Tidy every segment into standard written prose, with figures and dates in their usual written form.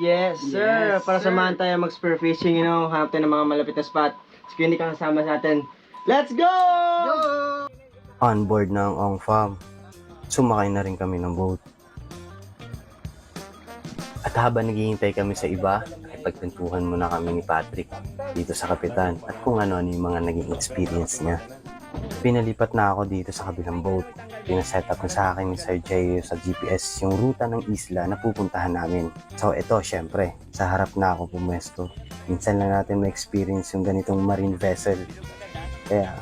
Yes, sir. Para samahan tayo mag-spear fishing, hanap tayo ng mga malapit na spot. Si Queenie kang kasama sa atin. Let's go! On board ng Ong Farm, sumakay na rin kami ng boat. At habang naghihintay kami sa iba, ay pagkwentuhan muna kami ni Patrick dito sa kapitan at kung ano-ano yung mga naging experience niya. Pinalipat na ako dito sa kabilang boat. Pinaset up na sa akin ni Sir Jay sa GPS yung ruta ng isla na pupuntahan namin. So ito, syempre, sa harap na ako pumwesto. Minsan lang natin ma-experience yung ganitong marine vessel. Kaya,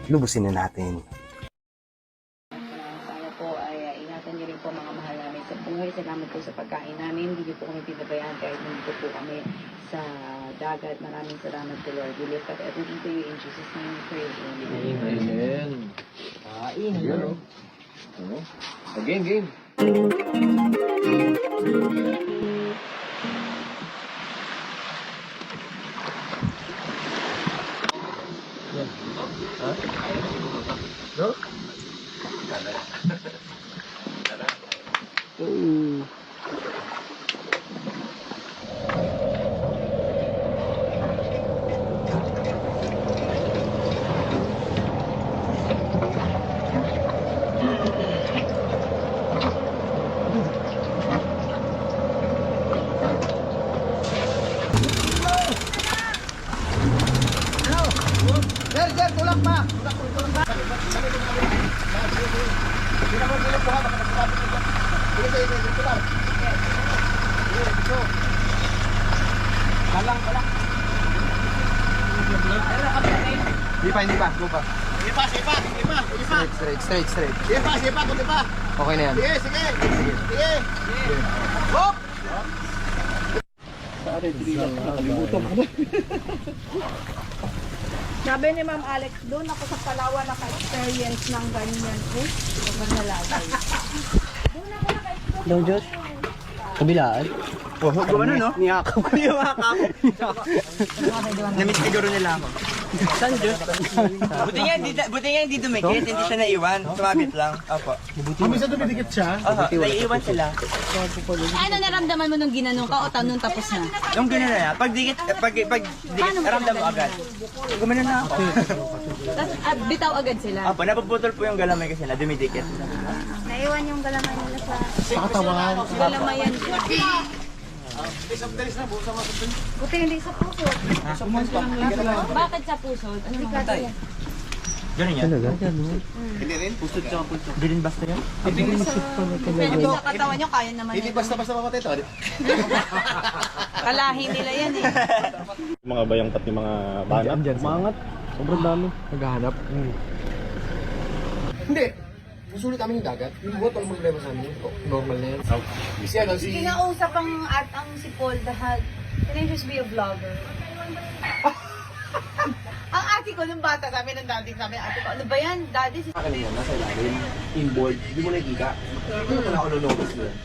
lubusin na natin. Sana po ay ingatan niyo rin po mga mahal namin sa buhay. Salamat po sa pagkain namin. Hindi niyo po kami pinabayaan kahit nandito po kami sa dagat. Maraming salamat po, Lord. We lift up everything to you in Jesus' name. We pray. Amen. Amen. Game. Hindi pa. Go pa. Straight. Okay na yan. Sige. Hop! Sabi ni Ma'am Alex, doon ako sa Palawan naka-experience ng ganyan. Huwag man nalagay. Long Diyos? Kabilaan? Oh, gumano no? Niyakap ko yung makap. Namiss siguro nila ako. Saan Diyos? Buti nga hindi dumikit, hindi siya naiwan. Tumabit lang. Opo. Minsan dumidikit siya. Naiiwan sila. Ano naramdaman mo nung ginanong ka o tanong tapos na? Yung gano'n na, pag dikit, ramdam mo agad. Gumano na ako. Tapos bitaw agad sila. Opo, napuputol po yung galamay kasi na dumidikit. Naiwan yung galamay nila sa Katawan. Galamayan. buti hindi sa puso. Bakit sa puso? Ano naman tayo? Gano'n yan? Hindi rin? Pusod tsaka pulso. Hindi rin basta yan? Pero sa katawan nyo, kaya naman Hindi yan. basta-basta mamatay ito. Kalahi nila yan eh. Mga bayangkat ni mga banat, umangat. Sobrang dami. Naghahanap. Hindi. Susulit namin yung dagat. Yung boat, walang problema sa amin. Normal na yan. Kasi ano, si... Kinausap ang si Paul dahil can I just be a vlogger? Ang ate ko nung bata sabi ng daddy sabi, ate ko, ano ba yan? Daddy, Akin na yan, nasa ilalim. Inboard. Hindi mo nakikita. Hindi mo na ako notice mo yan.